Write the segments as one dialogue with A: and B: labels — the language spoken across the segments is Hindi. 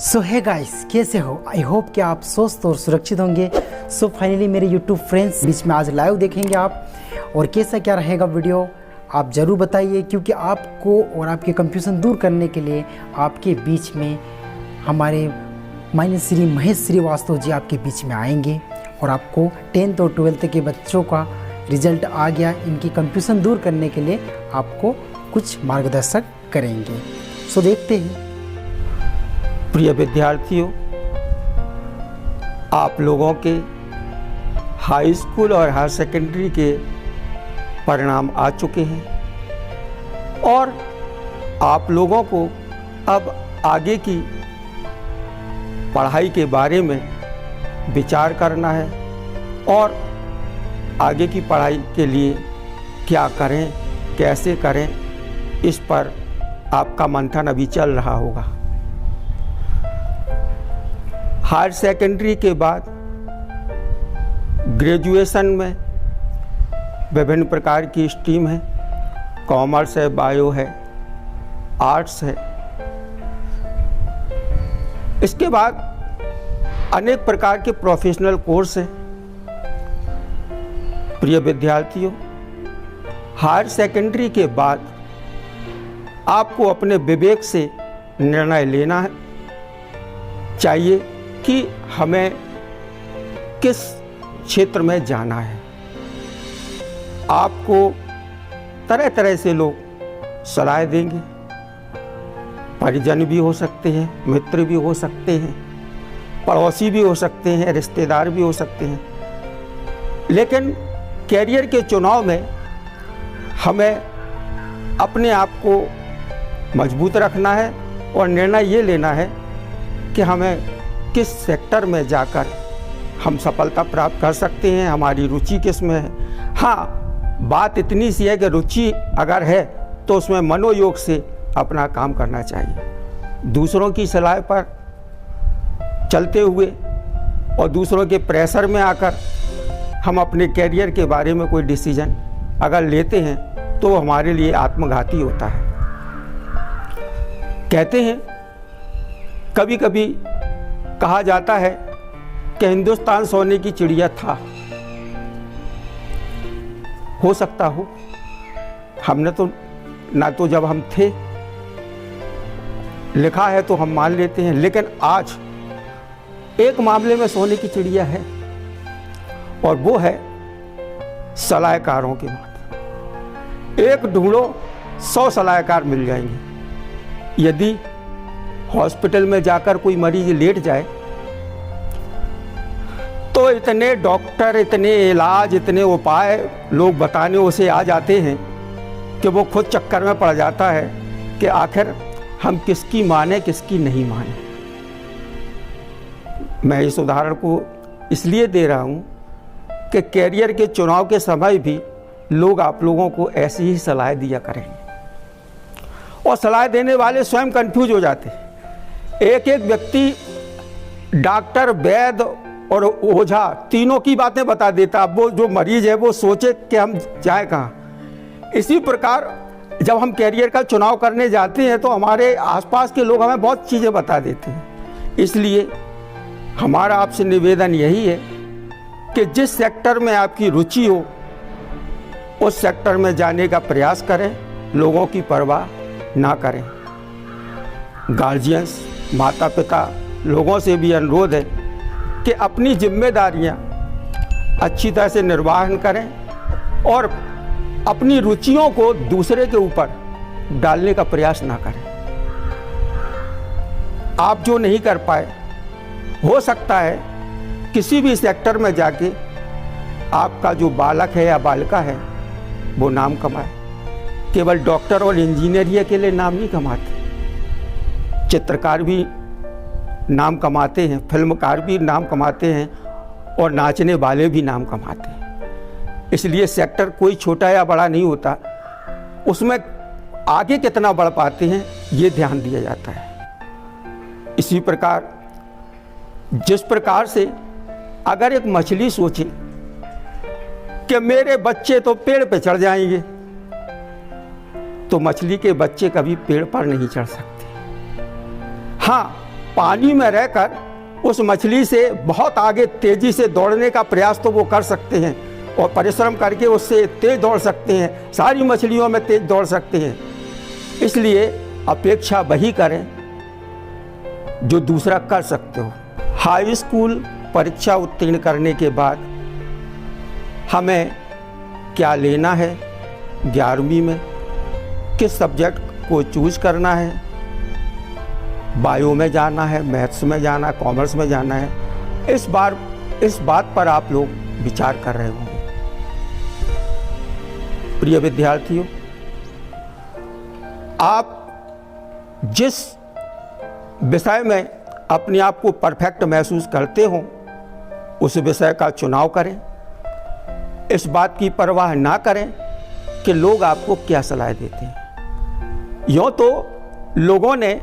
A: सो है गाइस, कैसे हो? आई होप कि आप स्वस्थ और सुरक्षित होंगे। सो फाइनली मेरे यूट्यूब फ्रेंड्स बीच में आज लाइव देखेंगे आप, और कैसा क्या रहेगा वीडियो आप ज़रूर बताइए, क्योंकि आपको और आपके कंफ्यूजन दूर करने के लिए आपके बीच में हमारे मान्य श्री महेश श्रीवास्तव जी आपके बीच में आएंगे और आपको 10th और 12th के बच्चों का रिजल्ट आ गया, इनकी कंफ्यूजन दूर करने के लिए आपको कुछ मार्गदर्शक करेंगे। सो देखते हैं।
B: प्रिय विद्यार्थियों, आप लोगों के हाई स्कूल और हायर सेकेंडरी के परिणाम आ चुके हैं और आप लोगों को अब आगे की पढ़ाई के बारे में विचार करना है और आगे की पढ़ाई के लिए क्या करें, कैसे करें, इस पर आपका मंथन अभी चल रहा होगा। हायर सेकेंडरी के बाद ग्रेजुएशन में विभिन्न प्रकार की स्ट्रीम है, कॉमर्स है, बायो है, आर्ट्स है। इसके बाद अनेक प्रकार के प्रोफेशनल कोर्स हैं। प्रिय विद्यार्थियों, हायर सेकेंडरी के बाद आपको अपने विवेक से निर्णय लेना है चाहिए कि हमें किस क्षेत्र में जाना है। आपको तरह तरह से लोग सलाह देंगे, परिजन भी हो सकते हैं, मित्र भी हो सकते हैं, पड़ोसी भी हो सकते हैं, रिश्तेदार भी हो सकते हैं। लेकिन कैरियर के चुनाव में हमें अपने आप को मजबूत रखना है और निर्णय ये लेना है कि हमें किस सेक्टर में जाकर हम सफलता प्राप्त कर सकते हैं, हमारी रुचि किस में है। हाँ, बात इतनी सी है कि रुचि अगर है तो उसमें मनोयोग से अपना काम करना चाहिए। दूसरों की सलाह पर चलते हुए और दूसरों के प्रेशर में आकर हम अपने कैरियर के बारे में कोई डिसीजन अगर लेते हैं तो हमारे लिए आत्मघाती होता है। कहते हैं, कभी कभी कहा जाता है कि हिंदुस्तान सोने की चिड़िया था। हो सकता हो, हमने तो ना तो जब हम थे लिखा है तो हम मान लेते हैं, लेकिन आज एक मामले में सोने की चिड़िया है और वो है सलाहकारों की बात। एक ढूंढो 100 सलाहकार मिल जाएंगे। यदि हॉस्पिटल में जाकर कोई मरीज लेट जाए तो इतने डॉक्टर, इतने इलाज, इतने उपाय लोग बताने उसे आ जाते हैं कि वो खुद चक्कर में पड़ जाता है कि आखिर हम किसकी माने, किसकी नहीं माने। मैं इस उदाहरण को इसलिए दे रहा हूँ कि कैरियर के चुनाव के समय भी लोग आप लोगों को ऐसी ही सलाह दिया करेंगे और सलाह देने वाले स्वयं कंफ्यूज हो जाते हैं। एक एक व्यक्ति डॉक्टर, वैद्य और ओझा तीनों की बातें बता देता। अब वो जो मरीज है वो सोचे कि हम जाए कहाँ। इसी प्रकार जब हम कैरियर का चुनाव करने जाते हैं तो हमारे आसपास के लोग हमें बहुत चीज़ें बता देते हैं। इसलिए हमारा आपसे निवेदन यही है कि जिस सेक्टर में आपकी रुचि हो उस सेक्टर में जाने का प्रयास करें, लोगों की परवाह ना करें। गार्जियंस, माता पिता लोगों से भी अनुरोध है कि अपनी जिम्मेदारियां अच्छी तरह से निर्वाहन करें और अपनी रुचियों को दूसरे के ऊपर डालने का प्रयास ना करें। आप जो नहीं कर पाए, हो सकता है किसी भी सेक्टर में जाके आपका जो बालक है या बालिका है वो नाम कमाए। केवल डॉक्टर और इंजीनियर ही अकेले नाम नहीं कमाते, चित्रकार भी नाम कमाते हैं, फिल्मकार भी नाम कमाते हैं और नाचने वाले भी नाम कमाते हैं। इसलिए सेक्टर कोई छोटा या बड़ा नहीं होता, उसमें आगे कितना बढ़ पाते हैं ये ध्यान दिया जाता है। इसी प्रकार जिस प्रकार से अगर एक मछली सोचे कि मेरे बच्चे तो पेड़ पे चढ़ जाएंगे, तो मछली के बच्चे कभी पेड़ पर नहीं चढ़ सकते। हाँ, पानी में रहकर उस मछली से बहुत आगे तेजी से दौड़ने का प्रयास तो वो कर सकते हैं और परिश्रम करके उससे तेज दौड़ सकते हैं, सारी मछलियों में तेज दौड़ सकते हैं। इसलिए अपेक्षा वही करें जो दूसरा कर सकते हो। हाई स्कूल परीक्षा उत्तीर्ण करने के बाद हमें क्या लेना है, 11वीं में किस सब्जेक्ट को चूज करना है, बायो में जाना है, मैथ्स में जाना है, कॉमर्स में जाना है, इस बात पर आप लोग विचार कर रहे होंगे। प्रिय विद्यार्थियों, आप जिस विषय में अपने आप को परफेक्ट महसूस करते हो उस विषय का चुनाव करें। इस बात की परवाह ना करें कि लोग आपको क्या सलाह देते हैं। यूँ तो लोगों ने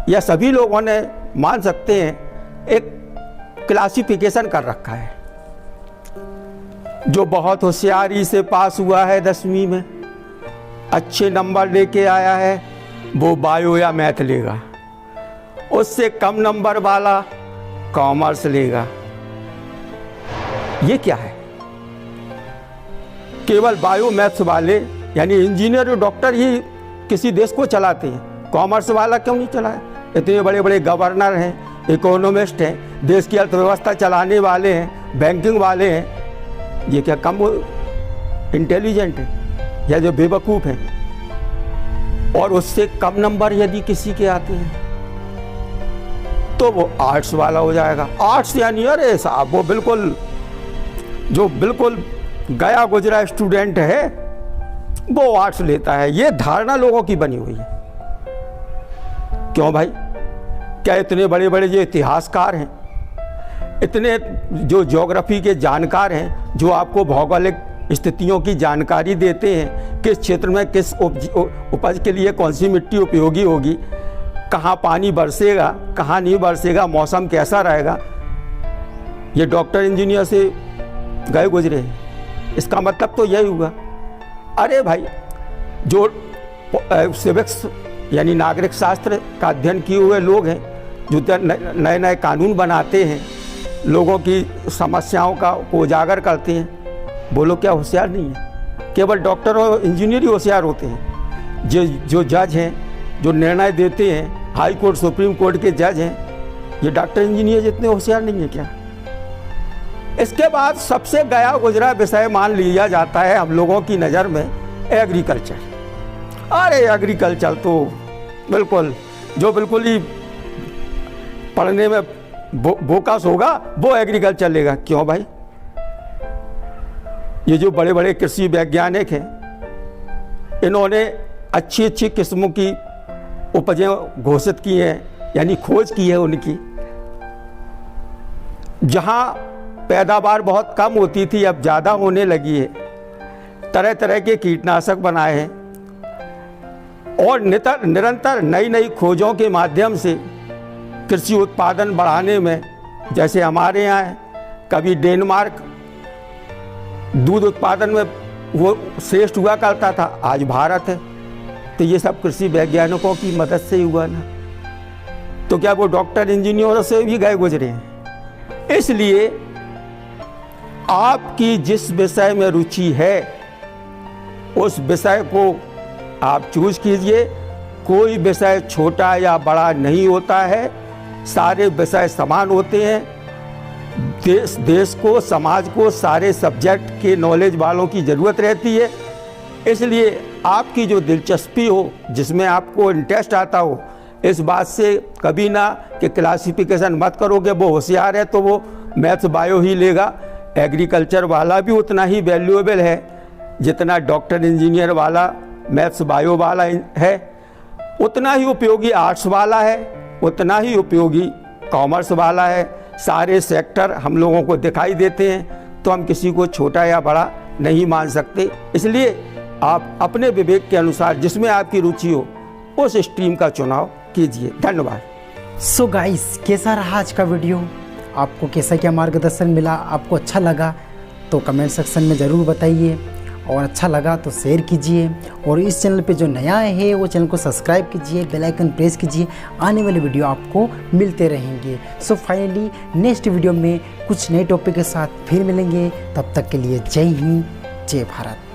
B: या सभी लोगों ने मान सकते हैं एक क्लासिफिकेशन कर रखा है। जो बहुत होशियारी से पास हुआ है 10वीं में, अच्छे नंबर लेके आया है, वो बायो या मैथ लेगा। उससे कम नंबर वाला कॉमर्स लेगा। ये क्या है? केवल बायो मैथ्स वाले यानी इंजीनियर और डॉक्टर ही किसी देश को चलाते हैं, कॉमर्स वाला क्यों नहीं चलाए? इतने बड़े बड़े गवर्नर हैं, इकोनॉमिस्ट हैं, देश की अर्थव्यवस्था चलाने वाले हैं, बैंकिंग वाले हैं। ये क्या कम इंटेलिजेंट है या जो बेवकूफ़ हैं? और उससे कम नंबर यदि किसी के आते हैं तो वो आर्ट्स वाला हो जाएगा। आर्ट्स यानी अरे साहब वो बिल्कुल जो बिल्कुल गया गुजरा स्टूडेंट है वो आर्ट्स लेता है। ये धारणा लोगों की बनी हुई है। क्यों भाई? क्या इतने बड़े बड़े जो इतिहासकार हैं, इतने जो ज्योग्राफी के जानकार हैं, जो आपको भौगोलिक स्थितियों की जानकारी देते हैं, किस क्षेत्र में किस उपज के लिए कौन सी मिट्टी उपयोगी होगी, कहाँ पानी बरसेगा, कहाँ नहीं बरसेगा, मौसम कैसा रहेगा, ये डॉक्टर इंजीनियर से गए गुजरे हैं। इसका मतलब तो यही हुआ। अरे भाई, जो सिविक्स यानी नागरिक शास्त्र का अध्ययन किए हुए लोग हैं, जो नए नए कानून बनाते हैं, लोगों की समस्याओं का उजागर करते हैं, वो लोग क्या होशियार नहीं है? केवल डॉक्टर और इंजीनियर ही होशियार होते हैं। जो जज हैं, जो निर्णय देते हैं, हाई कोर्ट सुप्रीम कोर्ट के जज हैं, ये डॉक्टर इंजीनियर जितने होशियार नहीं है क्या? इसके बाद सबसे गया गुजरा विषय मान लिया जाता है हम लोगों की नज़र में एग्रीकल्चर। अरे एग्रीकल्चर तो बिल्कुल जो बिल्कुल ही पढ़ने में बोकस होगा वो एग्रीकल्चर लेगा। क्यों भाई? ये जो बड़े बड़े कृषि वैज्ञानिक हैं, इन्होंने अच्छी अच्छी किस्मों की उपजें घोषित की हैं, यानी खोज की है उनकी। जहाँ पैदावार बहुत कम होती थी अब ज़्यादा होने लगी है। तरह तरह के कीटनाशक बनाए हैं और निरंतर नई नई खोजों के माध्यम से कृषि उत्पादन बढ़ाने में, जैसे हमारे यहाँ है, कभी डेनमार्क दूध उत्पादन में वो श्रेष्ठ हुआ करता था, आज भारत है। तो ये सब कृषि वैज्ञानिकों की मदद से ही हुआ ना। तो क्या वो डॉक्टर इंजीनियरों से भी गए गुजरे हैं? इसलिए आपकी जिस विषय में रुचि है उस विषय को आप चूज कीजिए। कोई विषय छोटा या बड़ा नहीं होता है, सारे विषय समान होते हैं। देश को, समाज को सारे सब्जेक्ट के नॉलेज वालों की ज़रूरत रहती है। इसलिए आपकी जो दिलचस्पी हो, जिसमें आपको इंटरेस्ट आता हो, इस बात से कभी ना कि क्लासिफिकेशन मत करोगे वो होशियार है तो वो मैथ्स बायो ही लेगा। एग्रीकल्चर वाला भी उतना ही वैल्यूएबल है जितना डॉक्टर इंजीनियर वाला मैथ्स बायो वाला है। उतना ही उपयोगी आर्ट्स वाला है, उतना ही उपयोगी कॉमर्स वाला है। सारे सेक्टर हम लोगों को दिखाई देते हैं, तो हम किसी को छोटा या बड़ा नहीं मान सकते। इसलिए आप अपने विवेक के अनुसार जिसमें आपकी रुचि हो उस स्ट्रीम का चुनाव कीजिए। धन्यवाद।
A: सो गाइस, कैसा रहा आज का वीडियो? आपको कैसा क्या मार्गदर्शन मिला? आपको अच्छा लगा तो कमेंट सेक्शन में ज़रूर बताइए। और अच्छा लगा तो शेयर कीजिए, और इस चैनल पे जो नया है वो चैनल को सब्सक्राइब कीजिए, बेल आइकन प्रेस कीजिए, आने वाले वीडियो आपको मिलते रहेंगे। सो फाइनली नेक्स्ट वीडियो में कुछ नए टॉपिक के साथ फिर मिलेंगे, तब तक के लिए जय हिंद, जय भारत।